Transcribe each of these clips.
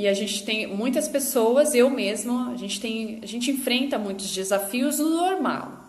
e a gente tem muitas pessoas, eu mesma, a gente enfrenta muitos desafios no normal.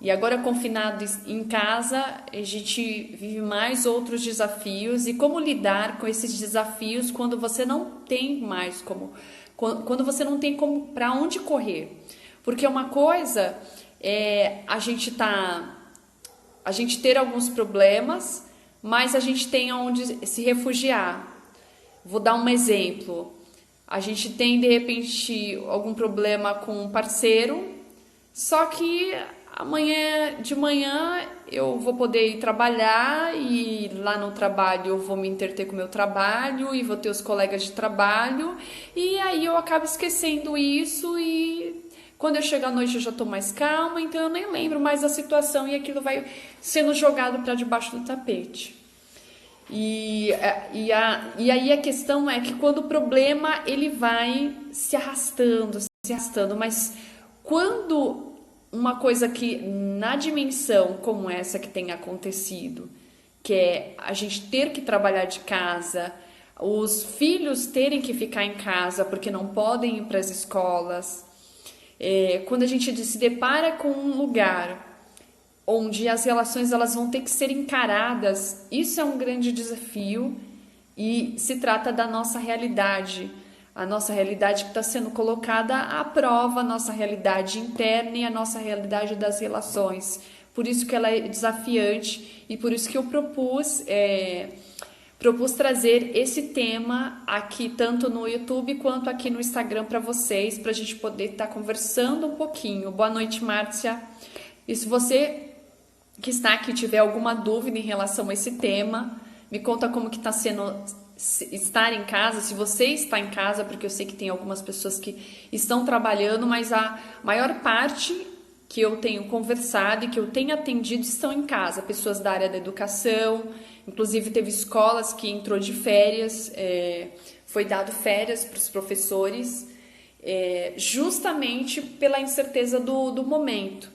E agora confinado em casa, a gente vive mais outros desafios e como lidar com esses desafios quando você não tem mais quando você não tem como para onde correr. Porque uma coisa é a gente ter alguns problemas, mas a gente tem onde se refugiar. Vou dar um exemplo. A gente tem de repente algum problema com um parceiro, só que amanhã de manhã eu vou poder ir trabalhar e lá no trabalho eu vou me entreter com o meu trabalho e vou ter os colegas de trabalho e aí eu acabo esquecendo isso e quando eu chego à noite eu já estou mais calma, então eu nem lembro mais da situação e aquilo vai sendo jogado para debaixo do tapete. E aí a questão é que quando o problema ele vai se arrastando, mas quando uma coisa que na dimensão como essa que tem acontecido, que é a gente ter que trabalhar de casa, os filhos terem que ficar em casa porque não podem ir para as escolas, quando a gente se depara com um lugar onde as relações elas vão ter que ser encaradas, isso é um grande desafio e se trata da nossa realidade, a nossa realidade que está sendo colocada à prova, a nossa realidade interna e a nossa realidade das relações. Por isso que ela é desafiante e por isso que eu propus trazer esse tema aqui tanto no YouTube quanto aqui no Instagram para vocês, para a gente poder estar conversando um pouquinho. Boa noite, Márcia. E se você que está aqui tiver alguma dúvida em relação a esse tema, me conta como que está sendo estar em casa, se você está em casa, porque eu sei que tem algumas pessoas que estão trabalhando, mas a maior parte que eu tenho conversado e que eu tenho atendido estão em casa, pessoas da área da educação, inclusive teve escolas que entrou de férias, foi dado férias para os professores, justamente pela incerteza do momento.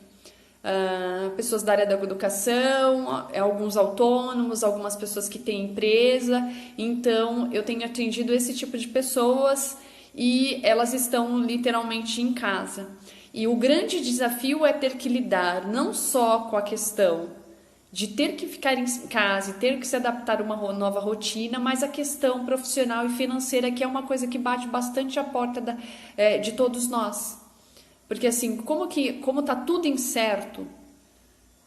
Pessoas da área da educação, alguns autônomos, algumas pessoas que têm empresa. Então, eu tenho atendido esse tipo de pessoas e elas estão literalmente em casa. E o grande desafio é ter que lidar não só com a questão de ter que ficar em casa e ter que se adaptar a uma nova rotina, mas a questão profissional e financeira, que é uma coisa que bate bastante a porta de todos nós. Porque assim, como tá tudo incerto,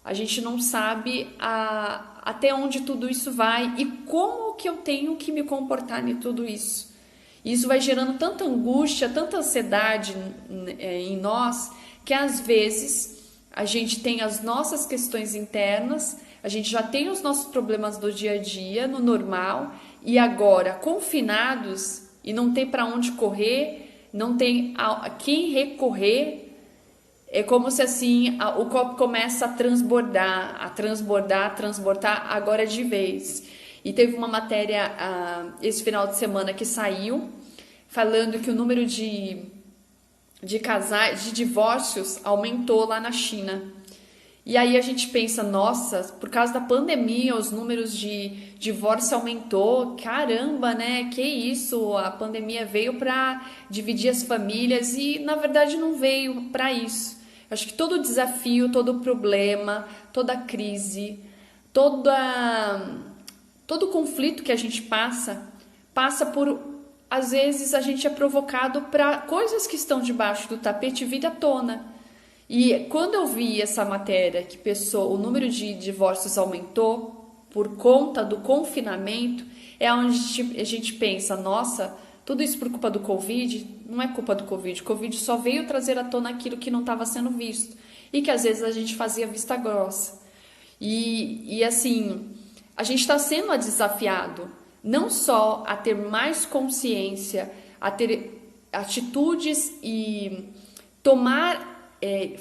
a gente não sabe até onde tudo isso vai e como que eu tenho que me comportar em tudo isso. E isso vai gerando tanta angústia, tanta ansiedade em nós, que às vezes a gente tem as nossas questões internas, a gente já tem os nossos problemas do dia a dia, no normal, e agora confinados e não tem para onde correr, não tem a quem recorrer, é como se assim o copo começa a transbordar agora de vez. E teve uma matéria esse final de semana que saiu falando que o número de casais, de divórcios aumentou lá na China. E aí a gente pensa, nossa, por causa da pandemia os números de divórcio aumentou, caramba, né? Que isso, a pandemia veio para dividir as famílias e na verdade não veio para isso. Acho que todo desafio, todo problema, toda crise, todo conflito que a gente passa por, às vezes a gente é provocado para coisas que estão debaixo do tapete vir à tona. E quando eu vi essa matéria que o número de divórcios aumentou por conta do confinamento, é onde a gente pensa, nossa, tudo isso por culpa do Covid? Não é culpa do Covid. O Covid só veio trazer à tona aquilo que não estava sendo visto e que às vezes a gente fazia vista grossa. E assim, a gente está sendo desafiado não só a ter mais consciência, a ter atitudes e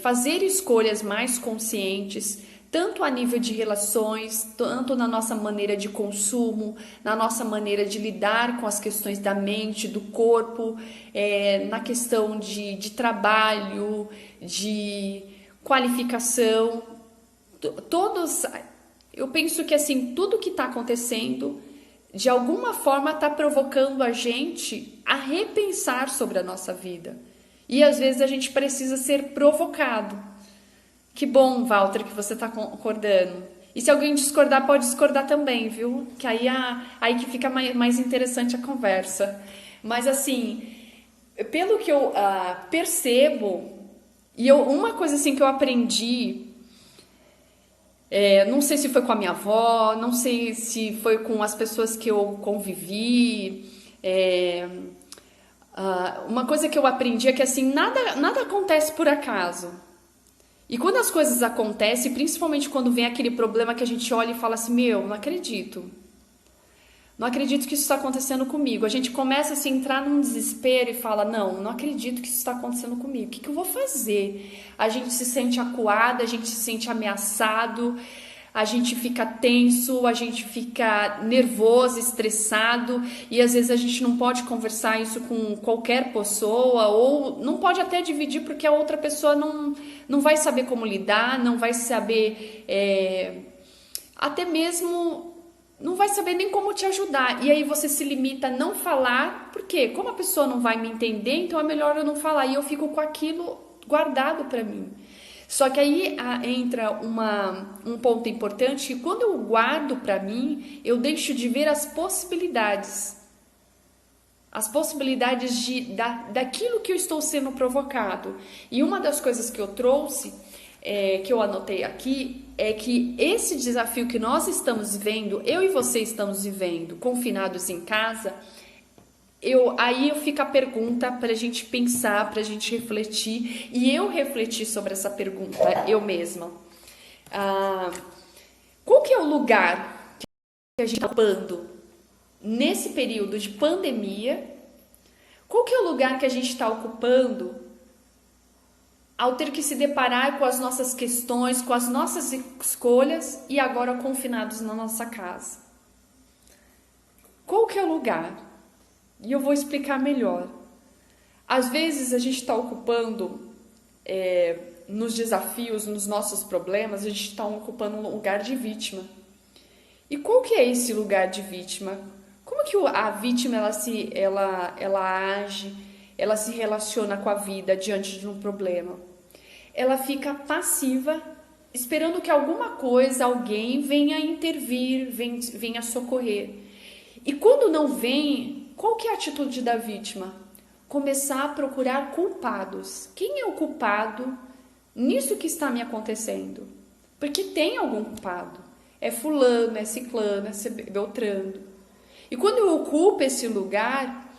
fazer escolhas mais conscientes, tanto a nível de relações, tanto na nossa maneira de consumo, na nossa maneira de lidar com as questões da mente, do corpo, na questão de trabalho, de qualificação. Eu penso que assim, tudo que está acontecendo de alguma forma está provocando a gente a repensar sobre a nossa vida. E às vezes a gente precisa ser provocado. Que bom, Walter, que você está concordando. E se alguém discordar, pode discordar também, viu? Que aí que fica mais interessante a conversa. Mas assim, pelo que eu percebo, uma coisa assim que eu aprendi, não sei se foi com a minha avó, não sei se foi com as pessoas que eu convivi, uma coisa que eu aprendi é que assim, nada acontece por acaso. E quando as coisas acontecem, principalmente quando vem aquele problema que a gente olha e fala assim, meu, não acredito. Não acredito que isso está acontecendo comigo. A gente começa a entrar num desespero e fala, não acredito que isso está acontecendo comigo. O que eu vou fazer? A gente se sente acuado, a gente se sente ameaçado, a gente fica tenso, a gente fica nervoso, estressado, e às vezes a gente não pode conversar isso com qualquer pessoa, ou não pode até dividir porque a outra pessoa não vai saber como lidar, não vai saber, até mesmo não vai saber nem como te ajudar. E aí você se limita a não falar, porque como a pessoa não vai me entender, então é melhor eu não falar, e eu fico com aquilo guardado para mim. Só que aí entra um ponto importante, que quando eu guardo para mim, eu deixo de ver as possibilidades. As possibilidades daquilo que eu estou sendo provocado. E uma das coisas que eu trouxe, que eu anotei aqui, é que esse desafio que nós estamos vivendo, eu e você estamos vivendo, confinados em casa, aí fica a pergunta para a gente pensar, para a gente refletir, e eu refleti sobre essa pergunta, eu mesma. Qual que é o lugar que a gente está ocupando nesse período de pandemia? Qual que é o lugar que a gente está ocupando ao ter que se deparar com as nossas questões, com as nossas escolhas e agora confinados na nossa casa? Qual que é o lugar? E eu vou explicar melhor. Às vezes a gente está ocupando, nos desafios, nos nossos problemas, a gente está ocupando um lugar de vítima. E qual que é esse lugar de vítima? Como que a vítima ela age, ela se relaciona com a vida diante de um problema? Ela fica passiva, esperando que alguma coisa, alguém venha intervir, venha socorrer. E quando não vem, qual que é a atitude da vítima? Começar a procurar culpados. Quem é o culpado nisso que está me acontecendo? Porque tem algum culpado. É fulano, é ciclano, é beltrano. E quando eu ocupo esse lugar,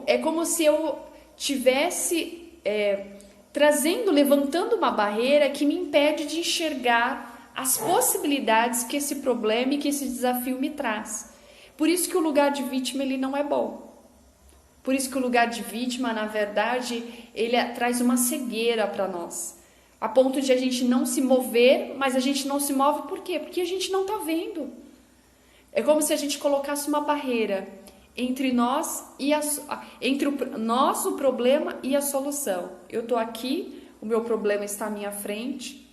é como se eu tivesse levantando uma barreira que me impede de enxergar as possibilidades que esse problema e que esse desafio me traz. Por isso que o lugar de vítima ele não é bom. Por isso que o lugar de vítima, na verdade, ele traz uma cegueira para nós. A ponto de a gente não se mover, mas a gente não se move por quê? Porque a gente não está vendo. É como se a gente colocasse uma barreira entre nós o problema e a solução. Eu estou aqui, o meu problema está à minha frente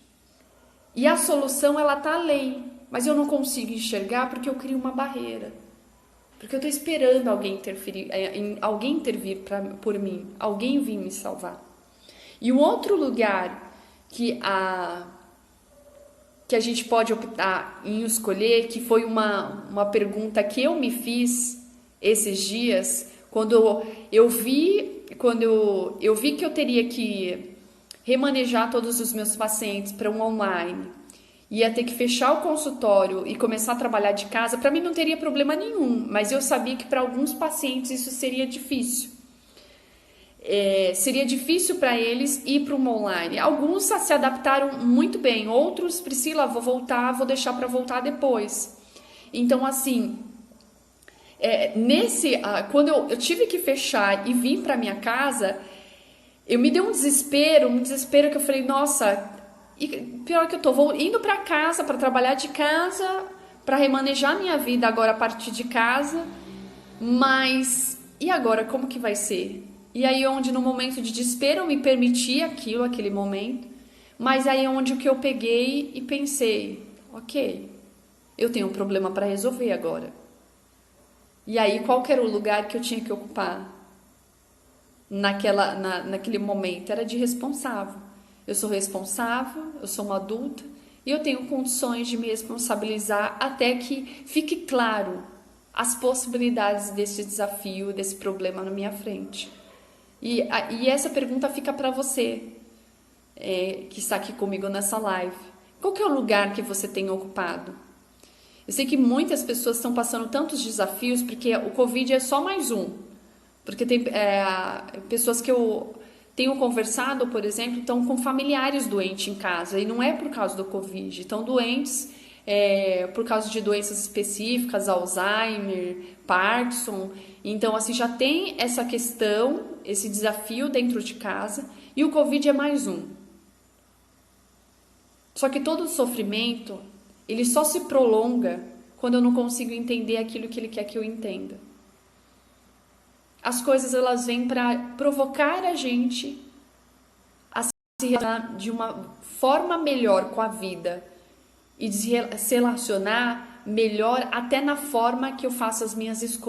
e a solução ela está além, mas eu não consigo enxergar porque eu crio uma barreira. Porque eu estou esperando alguém intervir por mim, alguém vir me salvar. E o outro lugar que a gente pode optar em escolher, que foi uma pergunta que eu me fiz esses dias, quando eu vi que eu teria que remanejar todos os meus pacientes para um online, ia ter que fechar o consultório e começar a trabalhar de casa, para mim não teria problema nenhum, mas eu sabia que para alguns pacientes isso seria difícil. Seria difícil para eles ir para um online. Alguns se adaptaram muito bem, outros, Priscila, vou deixar para voltar depois. Então, assim, quando eu tive que fechar e vir para minha casa, eu me deu um desespero que eu falei, nossa, e pior que eu tô indo para casa, para trabalhar de casa, para remanejar minha vida agora a partir de casa, mas e agora como que vai ser? E aí onde no momento de desespero eu me permiti aquele momento, mas aí onde o que eu peguei e pensei, ok, eu tenho um problema para resolver agora. E aí, qual que era o lugar que eu tinha que ocupar naquele momento? Era de responsável. Eu sou responsável, eu sou uma adulta e eu tenho condições de me responsabilizar até que fique claro as possibilidades desse desafio, desse problema na minha frente. E essa pergunta fica para você, que está aqui comigo nessa live. Qual que é o lugar que você tem ocupado? Eu sei que muitas pessoas estão passando tantos desafios porque o Covid é só mais um. Porque tem pessoas que eu tenho conversado, por exemplo, estão com familiares doentes em casa e não é por causa do Covid, estão doentes por causa de doenças específicas, Alzheimer, Parkinson. Então, assim, já tem essa questão, esse desafio dentro de casa e o Covid é mais um. Só que todo o sofrimento, ele só se prolonga quando eu não consigo entender aquilo que ele quer que eu entenda. As coisas, elas vêm para provocar a gente a se relacionar de uma forma melhor com a vida e de se relacionar melhor até na forma que eu faço as minhas escolhas.